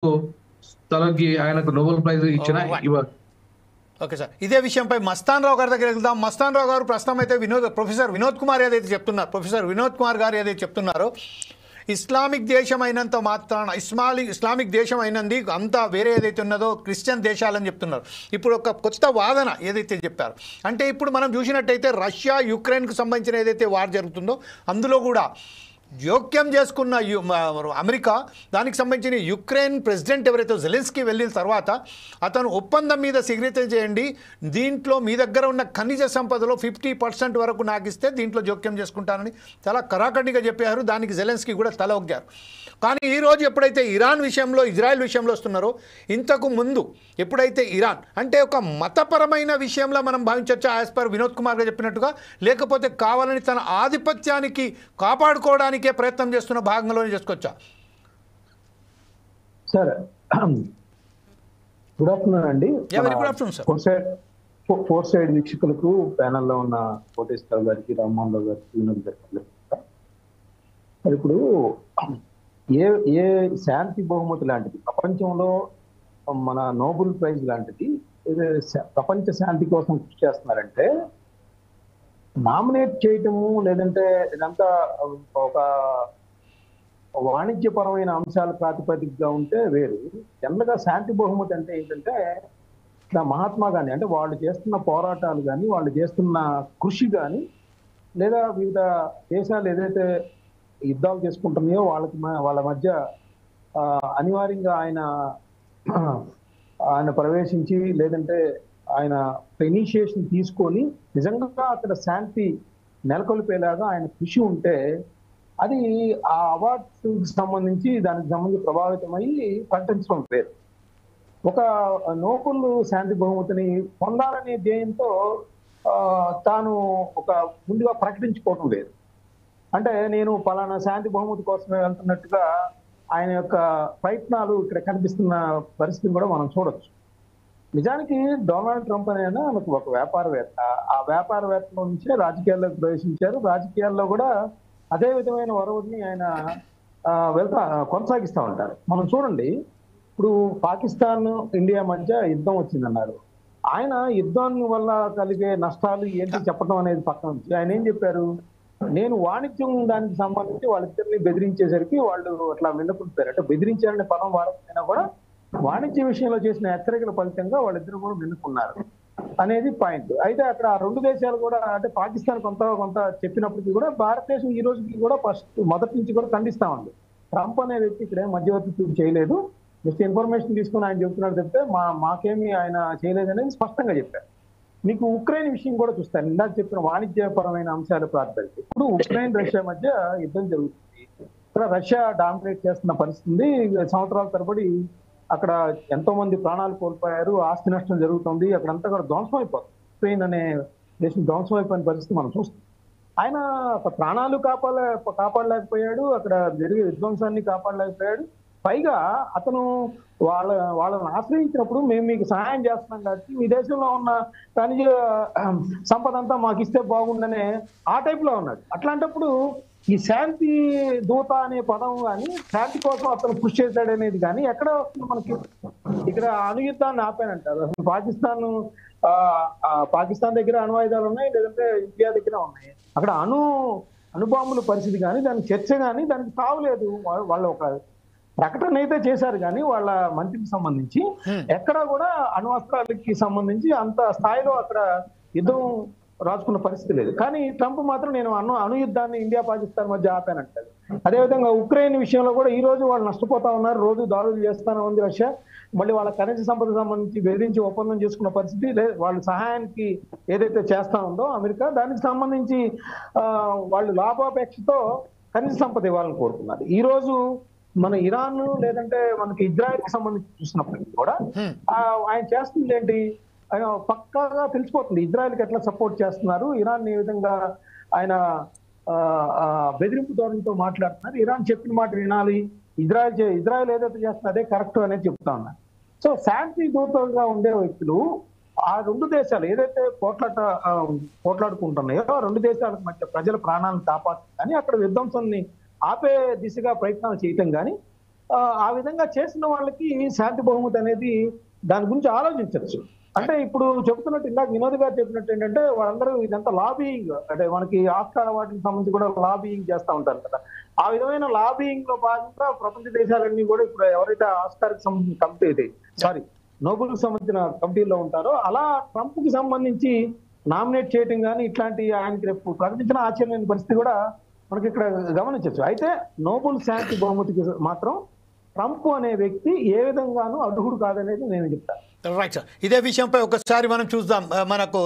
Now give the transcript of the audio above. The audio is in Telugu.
తనకి ఆయనకు నోబెల్ ప్రైజ్ ఇచ్చిన ఓకే సార్, ఇదే విషయంపై మస్తాన్ రావు గారి దగ్గర వెళ్దాం. మస్తాన్ రావు గారు ప్రస్తుతం అయితే ప్రొఫెసర్ వినోద్ కుమార్ ఏదైతే చెప్తున్నారు, ప్రొఫెసర్ వినోద్ కుమార్ గారు ఏదైతే చెప్తున్నారో ఇస్లామిక్ దేశం అయినంత మాత్రాన ఇస్లామిక్ దేశం అయినంది అంతా వేరే ఏదైతే ఉన్నదో క్రిస్టియన్ దేశాలని చెప్తున్నారు. ఇప్పుడు ఒక కొత్త వాదన ఏదైతే చెప్పారు అంటే ఇప్పుడు మనం చూసినట్టయితే రష్యా యుక్రెయిన్కు సంబంధించిన ఏదైతే వార్ జరుగుతుందో అందులో కూడా జోక్యం చేసుకున్న అమెరికా, దానికి సంబంధించిన యుక్రెయిన్ ప్రెసిడెంట్ ఎవరైతే జెలెన్స్కీ వెళ్ళిన తర్వాత అతను ఒప్పందం మీద సిగ్నేచర్ చేయండి, దీంట్లో మీ దగ్గర ఉన్న ఖనిజ సంపదలో 50% వరకు నాకు ఇస్తే దీంట్లో జోక్యం చేసుకుంటానని చాలా కరాఖండిగా చెప్పారు. దానికి జెలెన్స్కీ కూడా తల ఒగ్గారు. కానీ ఈరోజు ఎప్పుడైతే ఇరాన్ విషయంలో, ఇజ్రాయెల్ విషయంలో వస్తున్నారో, ఇంతకు ముందు ఎప్పుడైతే ఇరాన్ అంటే ఒక మతపరమైన విషయంలో మనం భావించవచ్చా యాజ్ పర్ వినోద్ కుమార్ గారు చెప్పినట్టుగా, లేకపోతే కావాలని తన ఆధిపత్యానికి కాపాడుకోవడానికే ప్రయత్నం చేస్తున్న భాగంలోనే చేసుకోవచ్చా? సార్ గుడ్ ఆఫ్టర్నూన్ అండి. Very good afternoon sir. Four side వీక్షకులకు, ప్యానల్లో ఉన్న కోటేశ్వర గారికి, రామ్మోహన్ రావు గారికి, వినోద్ గారికి, ఇప్పుడు ఏ శాంతి బహుమతి లాంటిది ప్రపంచంలో మన నోబెల్ ప్రైజ్ లాంటిది ప్రపంచ శాంతి కోసం కృషి చేస్తున్నారంటే నామినేట్ చేయటము లేదంటే ఇదంతా ఒక వాణిజ్యపరమైన అంశాల ప్రాతిపదికగా ఉంటే వేరు. జనరల్గా శాంతి బహుమతి అంటే ఏంటంటే మహాత్మా గాంధీ అంటే వాళ్ళు చేస్తున్న పోరాటాలు కానీ, వాళ్ళు చేస్తున్న కృషి కానీ, లేదా వివిధ దేశాలు ఏదైతే యుద్ధాలు చేసుకుంటున్నాయో వాళ్ళ మధ్య అనివార్యంగా ఆయన ప్రవేశించి లేదంటే ఆయన ఇనిషియేషన్ తీసుకొని నిజంగా అక్కడ శాంతి నెలకొల్పేలాగా ఆయన కృషి ఉంటే అది ఆ అవార్డ్స్కి సంబంధించి దానికి సంబంధించి ప్రభావితమయ్యి ప్రకటించడం వేరు. ఒక నోబెల్ శాంతి బహుమతిని పొందాలనే ధ్యేయంతో తాను ఒక ముందుగా ప్రకటించుకోవడం వేరు. అంటే నేను పలానా శాంతి బహుమతి కోసమే వెళ్తున్నట్టుగా ఆయన యొక్క ప్రయత్నాలు ఇక్కడ కనిపిస్తున్న పరిస్థితిని కూడా మనం చూడొచ్చు. నిజానికి డొనాల్డ్ ట్రంప్ అనేది మనకు ఒక వ్యాపారవేత్త. ఆ వ్యాపారవేత్తలో నుంచే రాజకీయాల్లోకి ప్రవేశించారు. రాజకీయాల్లో కూడా అదే విధమైన వరవడిని ఆయన కొనసాగిస్తూ ఉంటారు. మనం చూడండి, ఇప్పుడు పాకిస్తాన్ ఇండియా మధ్య యుద్ధం వచ్చిందన్నారు. ఆయన యుద్ధాన్ని వల్ల కలిగే నష్టాలు ఏంటి చెప్పడం అనేది పక్కన నుంచి ఆయన ఏం చెప్పారు, నేను వాణిజ్యం దానికి సంబంధించి వాళ్ళిద్దరిని బెదిరించేసరికి వాళ్ళు అట్లా మిన్నకుంటారు. అంటే బెదిరించారనే పదం వాడకపోయినా కూడా వాణిజ్య విషయంలో చేసిన హెచ్చరికల ఫలితంగా వాళ్ళిద్దరు కూడా మిన్నుకున్నారు అనేది పాయింట్. అయితే అక్కడ ఆ రెండు దేశాలు కూడా అంటే పాకిస్తాన్ కొంత చెప్పినప్పటికీ కూడా భారతదేశం ఈ రోజుకి కూడా మొదటి నుంచి కూడా ఖండిస్తా ఉంది. ట్రంప్ అనే వ్యక్తి ఇక్కడ మధ్యవర్తిత్వం చేయలేదు, జస్ట్ ఇన్ఫర్మేషన్ తీసుకుని ఆయన చెబుతున్నాడు చెప్తే మాకేమీ ఆయన చేయలేదు అనేది స్పష్టంగా చెప్పారు. మీకు ఉక్రెయిన్ విషయం కూడా చూస్తాను. ఇందాక చెప్పిన వాణిజ్యపరమైన అంశాలు ప్రాతిపదిక ఇప్పుడు ఉక్రెయిన్ రష్యా మధ్య యుద్ధం జరుగుతుంది. ఇక్కడ రష్యా డామినేట్ చేస్తున్న పరిస్థితి. సంవత్సరాల తరబడి అక్కడ ఎంతో మంది ప్రాణాలు కోల్పోయారు, ఆస్తి నష్టం జరుగుతుంది, అక్కడంతా కూడా ధ్వంసం అయిపోతుంది. ఉక్రెయిన్ అనే దేశం ధ్వంసం అయిపోయిన పరిస్థితి మనం చూస్తాం. ఆయన ప్రాణాలు కాపాడలేకపోయాడు, అక్కడ జరిగే విధ్వంసాన్ని కాపాడలేకపోయాడు. పైగా అతను వాళ్ళని ఆశ్రయించినప్పుడు మేము మీకు సహాయం చేస్తున్నాం కాబట్టి మీ దేశంలో ఉన్న ఖనిజ సంపద అంతా మాకు ఇస్తే బాగుందనే ఆ టైప్లో ఉన్నాడు. అట్లాంటప్పుడు ఈ శాంతి దూత అనే పదం కానీ, శాంతి కోసం అతను కృషి చేశాడు అనేది కానీ ఎక్కడ వస్తుంది మనకి? ఇక్కడ అణుయుద్ధాన్ని ఆపానంటారు. అసలు పాకిస్తాన్ దగ్గర అణువాయుధాలు ఉన్నాయి, లేదంటే ఇండియా దగ్గర ఉన్నాయి. అక్కడ అణుబాంబుల పరిస్థితి కానీ, దానికి చర్చ కానీ దానికి తావులేదు. వాళ్ళు ఒక ప్రకటన అయితే చేశారు కానీ వాళ్ళ మంత్రికి సంబంధించి ఎక్కడా కూడా అణ్వస్త్రాలకి సంబంధించి అంత స్థాయిలో అక్కడ యుద్ధం రాసుకున్న పరిస్థితి లేదు. కానీ ట్రంప్ మాత్రం నేను అణుయుద్ధాన్ని ఇండియా పాకిస్తాన్ మధ్య ఆపానంటారు. అదేవిధంగా ఉక్రెయిన్ విషయంలో కూడా ఈ రోజు వాళ్ళు నష్టపోతా ఉన్నారు, రోజు దాడులు చేస్తానే ఉంది రష్యా. మళ్ళీ వాళ్ళ ఖనిజ సంపద సంబంధించి బెదిరించి ఒప్పందం చేసుకున్న పరిస్థితి, వాళ్ళు సహాయానికి ఏదైతే చేస్తా ఉందో అమెరికా, దానికి సంబంధించి వాళ్ళు లాభాపేక్షతో ఖనిజ సంపద ఇవ్వాలని కోరుతున్నారు. ఈ రోజు మన ఇరాన్ లేదంటే మనకి ఇజ్రాయెల్ కి సంబంధించి చూసినప్పటికీ కూడా ఆయన చేస్తుంది ఏంటి, ఆయన పక్కాగా తెలిసిపోతుంది ఇజ్రాయెల్ కి ఎట్లా సపోర్ట్ చేస్తున్నారు, ఇరాన్ ఏ విధంగా ఆయన బెదిరింపు ధోరణితో మాట్లాడుతున్నారు, ఇరాన్ చెప్పిన మాట వినాలి, ఇజ్రాయెల్ ఏదైతే చేస్తున్నా అదే కరెక్ట్ అనేది చెప్తా ఉన్నారు. సో శాంతి దూతగా ఉండే వ్యక్తులు ఆ రెండు దేశాలు ఏదైతే పోట్లాడుకుంటున్నాయో ఆ రెండు దేశాల మధ్య ప్రజల ప్రాణాలను కాపాడుతుంది కానీ అక్కడ విధ్వంసాన్ని ఆపే దిశగా ప్రయత్నాలు చేయటం కానీ ఆ విధంగా చేసిన వాళ్ళకి శాంతి బహుమతి అనేది దాని గురించి ఆలోచించవచ్చు. అంటే ఇప్పుడు చెప్తున్నట్టు ఇందాక వినోద్ గారు చెప్పినట్టు ఏంటంటే వాళ్ళందరూ ఇదంతా లాబియింగ్, అంటే మనకి ఆస్కార్ వాటికి సంబంధించి కూడా లాబియింగ్ చేస్తూ ఉంటారు కదా. ఆ విధమైన లాబియింగ్ లో భాగంగా ప్రపంచ దేశాలన్నీ కూడా ఇప్పుడు ఎవరైతే ఆస్కార్ కి సంబంధించిన కమిటీ, నోబెల్ కి సంబంధించిన కమిటీలో ఉంటారో అలా ట్రంప్ కి సంబంధించి నామినేట్ చేయడం కానీ ఇట్లాంటి ఆయనకి రేపు ప్రకటించిన ఆశ్చర్యమైన పరిస్థితి కూడా మనకి ఇక్కడ గమనించవచ్చు. అయితే నోబెల్ శాంతి బహుమతికి మాత్రం ట్రంప్ అనే వ్యక్తి ఏ విధంగానూ అర్హుడు కాదనేది నేను చెప్తాను. రైట్ సార్, ఇదే విషయంపై ఒకసారి మనం చూద్దాం. మనకు